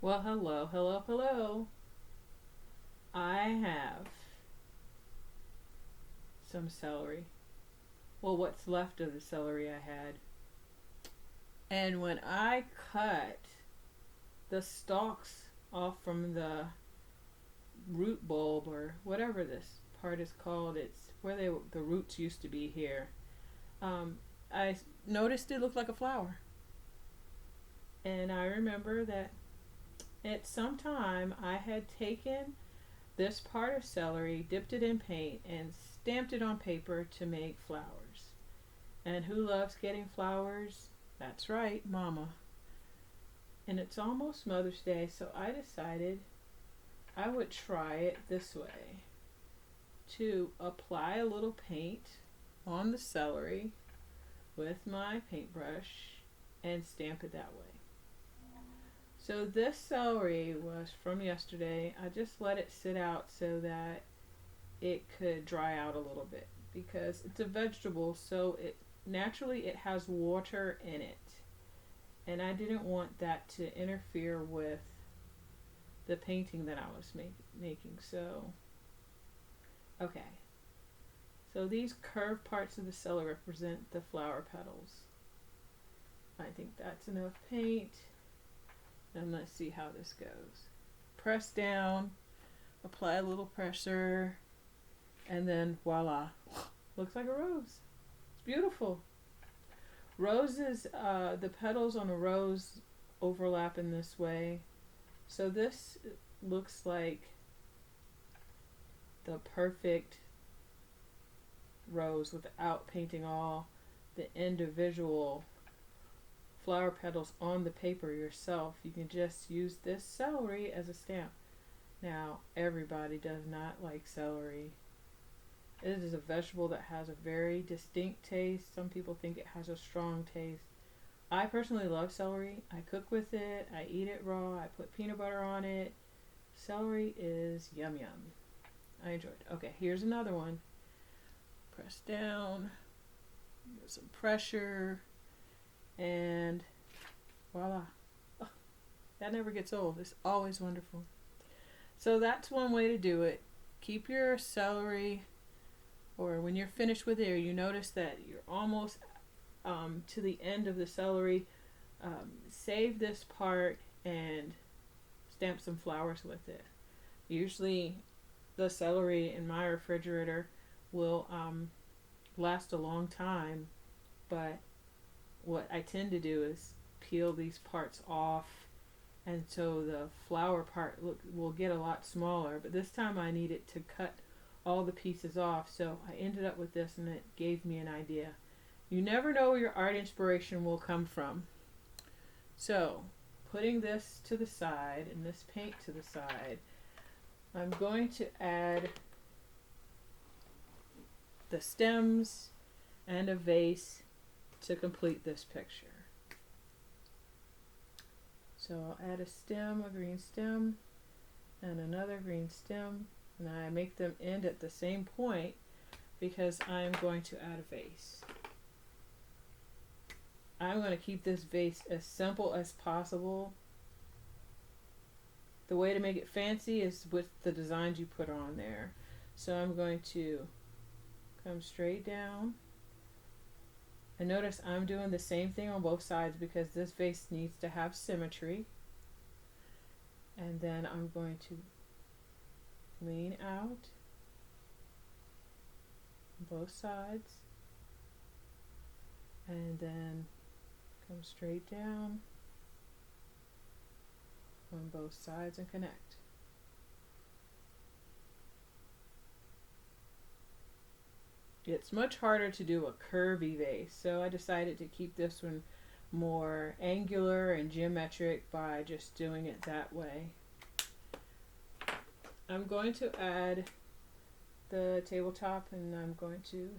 Well, hello, hello, hello. I have some celery. Well, what's left of the celery I had. And when I cut the stalks off from the root bulb or whatever this part is called, it's where the roots used to be here. Um, I noticed it looked like a flower. And I remember that at some time I had taken this part of celery, dipped it in paint, and stamped it on paper to make flowers. And who loves getting flowers? That's right, Mama. And it's almost Mother's Day, so I decided I would try it this way to apply a little paint on the celery with my paintbrush and stamp it that way. So this celery was from yesterday. I just let it sit out so that it could dry out a little bit because it's a vegetable, so it has water in it. And I didn't want that to interfere with the painting that I was making. So, okay. So these curved parts of the celery represent the flower petals. I think that's enough paint. And let's see how this goes. Press down, apply a little pressure, and then voila. Looks like a rose. It's beautiful. Roses, the petals on a rose overlap in this way. So this looks like the perfect rose without painting all the individual flower petals on the paper yourself. You can just use this celery as a stamp. Now, everybody does not like celery. It is a vegetable that has a very distinct taste. Some people think it has a strong taste. I personally love celery. I cook with it. I eat it raw. I put peanut butter on it. Celery is yum yum. I enjoy it. Okay, here's another one. Press down. Give some pressure. And voila. Oh, that never gets old. It's always wonderful. So that's one way to do it. Keep your celery, or when you're finished with it, or you notice that you're almost to the end of the celery, save this part and stamp some flowers with it. Usually the celery in my refrigerator will last a long time, but what I tend to do is peel these parts off, and so the flower part will get a lot smaller. But this time I needed to cut all the pieces off, so I ended up with this, and it gave me an idea. You never know where your art inspiration will come from. So, putting this to the side and this paint to the side, I'm going to add the stems and a vase to complete this picture. So I'll add a stem, a green stem, and another green stem, and I make them end at the same point because I'm going to add a vase. I'm going to keep this vase as simple as possible. The way to make it fancy is with the designs you put on there. So I'm going to come straight down. And notice I'm doing the same thing on both sides because this vase needs to have symmetry. And then I'm going to lean out on both sides. And then come straight down on both sides and connect. It's much harder to do a curvy vase, so I decided to keep this one more angular and geometric by just doing it that way. I'm going to add the tabletop, and I'm going to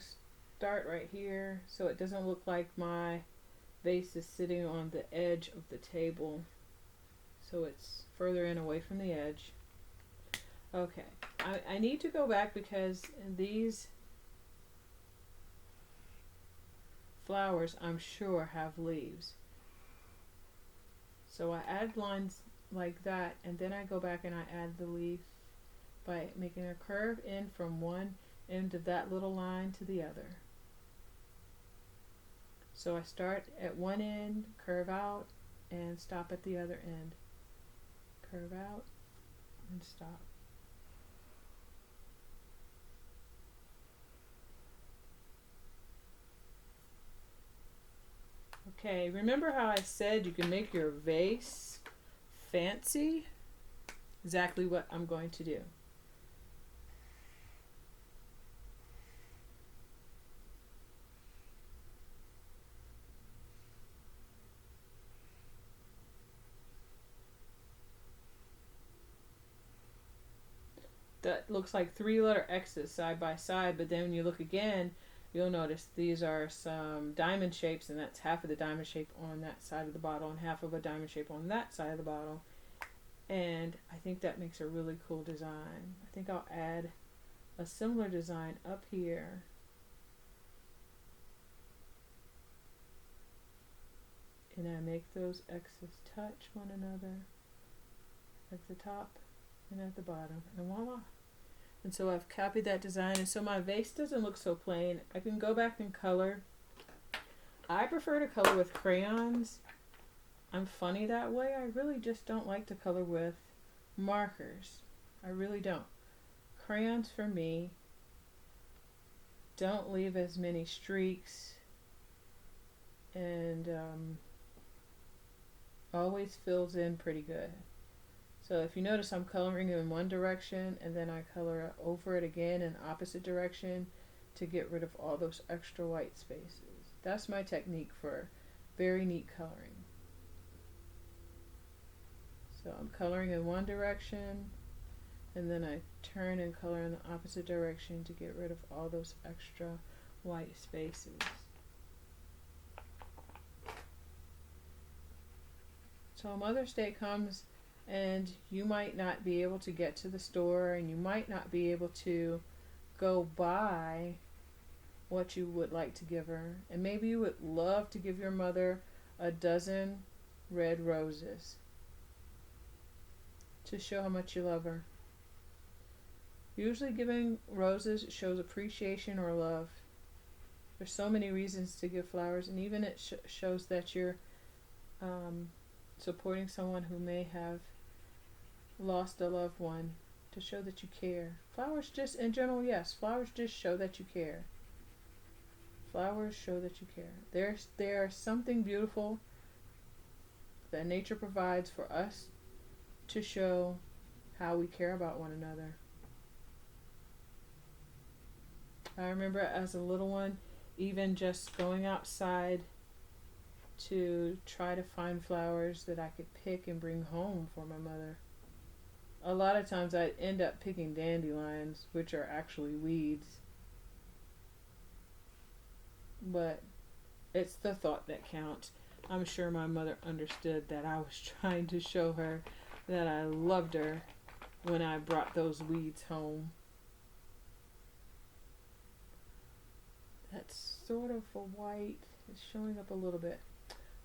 start right here so it doesn't look like my vase is sitting on the edge of the table, so it's further in away from the edge. Okay, I need to go back because these flowers, I'm sure, have leaves. So I add lines like that, and then I go back and I add the leaf by making a curve in from one end of that little line to the other. So I start at one end, curve out, and stop at the other end. Curve out and stop. Okay, remember how I said you can make your vase fancy? Exactly what I'm going to do. That looks like 3-letter X's side by side, but then when you look again, you'll notice these are some diamond shapes, and that's half of the diamond shape on that side of the bottle and half of a diamond shape on that side of the bottle. And I think that makes a really cool design. I think I'll add a similar design up here. And I make those X's touch one another at the top and at the bottom, and voila. And so I've copied that design, and so my vase doesn't look so plain. I can go back and color. I prefer to color with crayons. I'm funny that way. I really just don't like to color with markers. I really don't. Crayons for me don't leave as many streaks, and always fills in pretty good. So if you notice, I'm coloring in one direction and then I color over it again in opposite direction to get rid of all those extra white spaces. That's my technique for very neat coloring. So I'm coloring in one direction and then I turn and color in the opposite direction to get rid of all those extra white spaces. So Mother's Day comes and you might not be able to get to the store, and you might not be able to go buy what you would like to give her, and maybe you would love to give your mother a dozen red roses to show how much you love her. Usually giving roses shows appreciation or love. There's so many reasons to give flowers, and even it shows that you're supporting someone who may have lost a loved one, to show that you care. Flowers just, in general, yes, flowers just show that you care. Flowers show that you care. There's something beautiful that nature provides for us to show how we care about one another. I remember as a little one, even just going outside to try to find flowers that I could pick and bring home for my mother. A lot of times I'd end up picking dandelions, which are actually weeds. But it's the thought that counts. I'm sure my mother understood that I was trying to show her that I loved her when I brought those weeds home. That's sort of a white. It's showing up a little bit.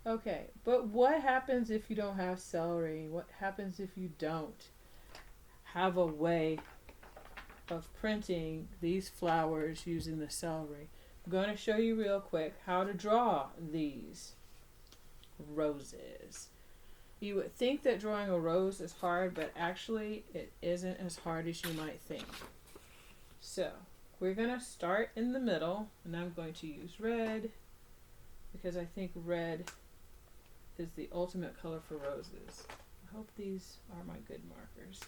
Okay, but what happens if you don't have celery? What happens if you don't have a way of printing these flowers using the celery? I'm going to show you real quick how to draw these roses. You would think that drawing a rose is hard, but actually it isn't as hard as you might think. So we're going to start in the middle, and I'm going to use red because I think red is the ultimate color for roses. I hope these are my good markers.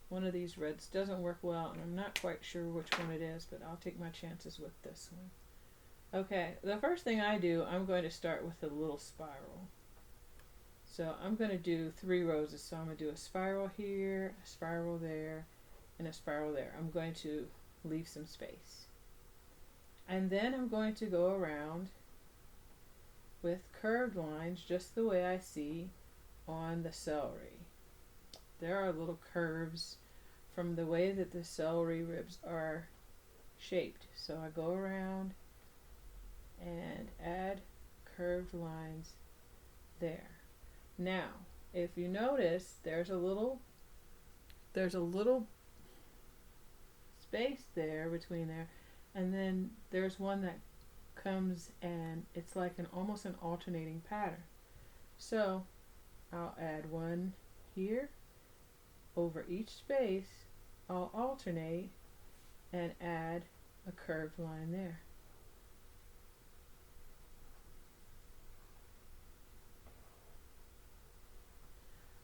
One of these reds doesn't work well, and I'm not quite sure which one it is, but I'll take my chances with this one. Okay, the first thing I do, I'm going to start with a little spiral. So I'm going to do 3 roses. So I'm going to do a spiral here, a spiral there, and a spiral there. I'm going to leave some space. And then I'm going to go around with curved lines just the way I see on the celery. There are little curves from the way that the celery ribs are shaped. So I go around and add curved lines there. Now, if you notice, there's a little space there between there, and then there's one that comes and it's like an almost an alternating pattern. So I'll add one here over each space. I'll alternate and add a curved line there.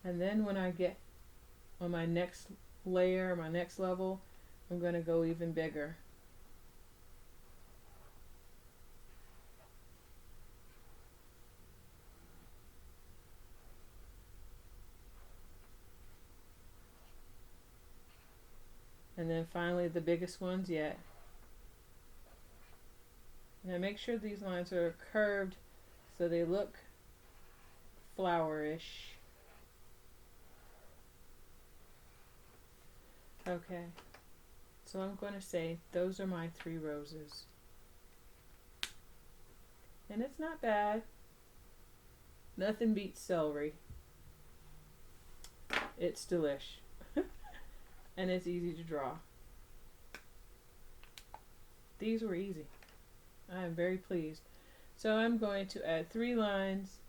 And then when I get on my next layer, my next level, I'm going to go even bigger. And then finally the biggest ones yet. Now make sure these lines are curved so they look flowerish. Okay, so I'm going to say those are my 3 roses. And it's not bad. Nothing beats celery. It's delish. And it's easy to draw. These were easy. I am very pleased. So I'm going to add 3 lines,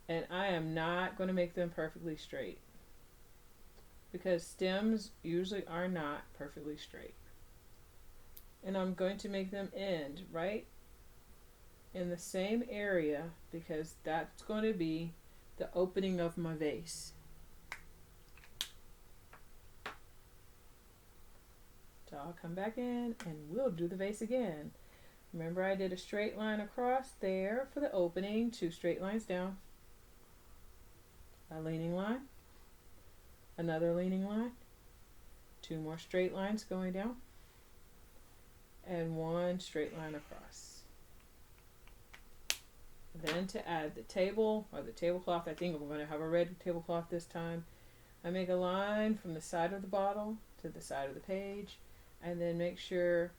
and I am not going to make them perfectly straight, because stems usually are not perfectly straight. And I'm going to make them end right in the same area, because that's going to be the opening of my vase. So I'll come back in and we'll do the vase again. Remember, I did a straight line across there for the opening, 2 straight lines down, a leaning line, another leaning line, 2 more straight lines going down, and 1 straight line across. Then to add the table or the tablecloth, I think I'm going to have a red tablecloth this time. I make a line from the side of the bottle to the side of the page, and then make sure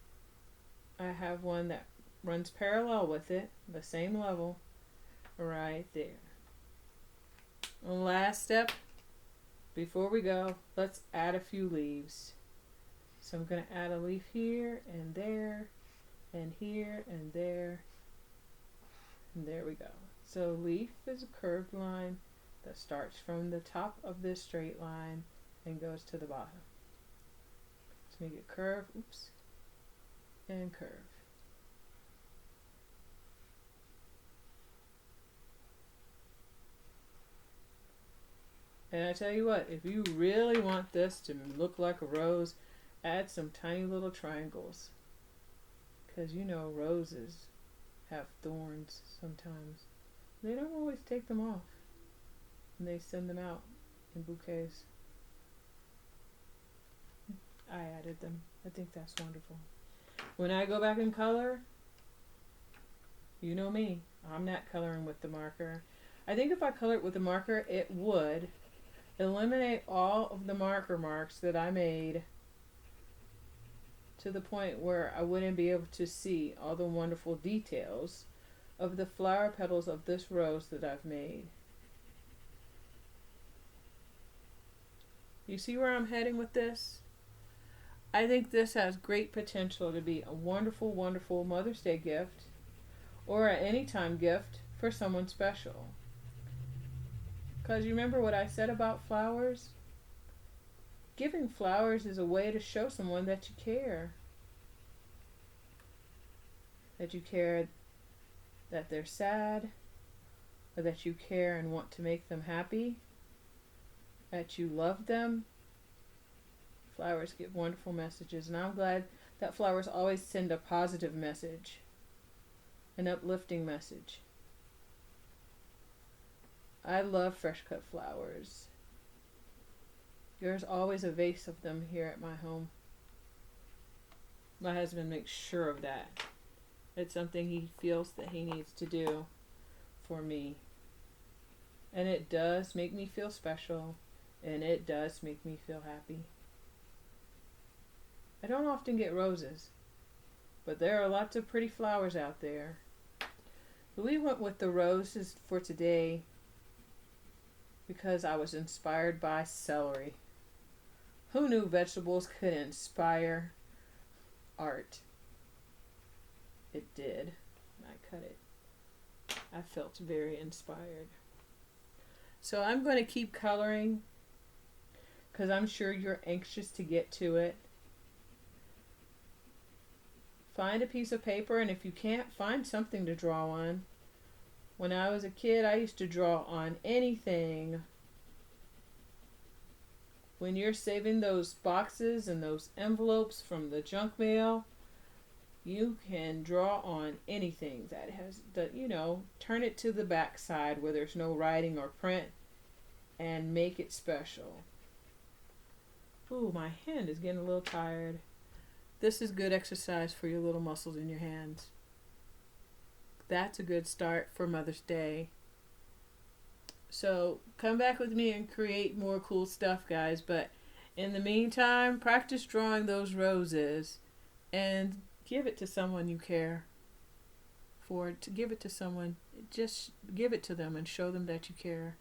I have one that runs parallel with it, the same level, right there. And last step, before we go, let's add a few leaves. So I'm going to add a leaf here and there and here and there, and there we go. So leaf is a curved line that starts from the top of this straight line and goes to the bottom. Let's make it curve, oops, and curve. And I tell you what, if you really want this to look like a rose, add some tiny little triangles. Because you know roses have thorns sometimes. They don't always take them off. And they send them out in bouquets. I added them. I think that's wonderful. When I go back in color, you know me, I'm not coloring with the marker. I think if I color it with the marker, it would eliminate all of the marker marks that I made, to the point where I wouldn't be able to see all the wonderful details of the flower petals of this rose that I've made. You see where I'm heading with this? I think this has great potential to be a wonderful, wonderful Mother's Day gift, or an anytime gift for someone special. Because you remember what I said about flowers? Giving flowers is a way to show someone that you care. That you care that they're sad, or that you care and want to make them happy, that you love them. Flowers give wonderful messages, and I'm glad that flowers always send a positive message, an uplifting message. I love fresh cut flowers. There's always a vase of them here at my home. My husband makes sure of that. It's something he feels that he needs to do for me. And it does make me feel special, and it does make me feel happy. I don't often get roses, but there are lots of pretty flowers out there. We went with the roses for today because I was inspired by celery. Who knew vegetables could inspire art? It did. I cut it. I felt very inspired. So I'm going to keep coloring because I'm sure you're anxious to get to it. Find a piece of paper, and if you can't, find something to draw on. When I was a kid, I used to draw on anything. When you're saving those boxes and those envelopes from the junk mail, you can draw on anything that has the, turn it to the back side where there's no writing or print and make it special. Ooh, my hand is getting a little tired. This is good exercise for your little muscles in your hands. That's a good start for Mother's Day. So come back with me and create more cool stuff, guys. But in the meantime, practice drawing those roses and give it to someone you care for. To give it to someone, just give it to them and show them that you care.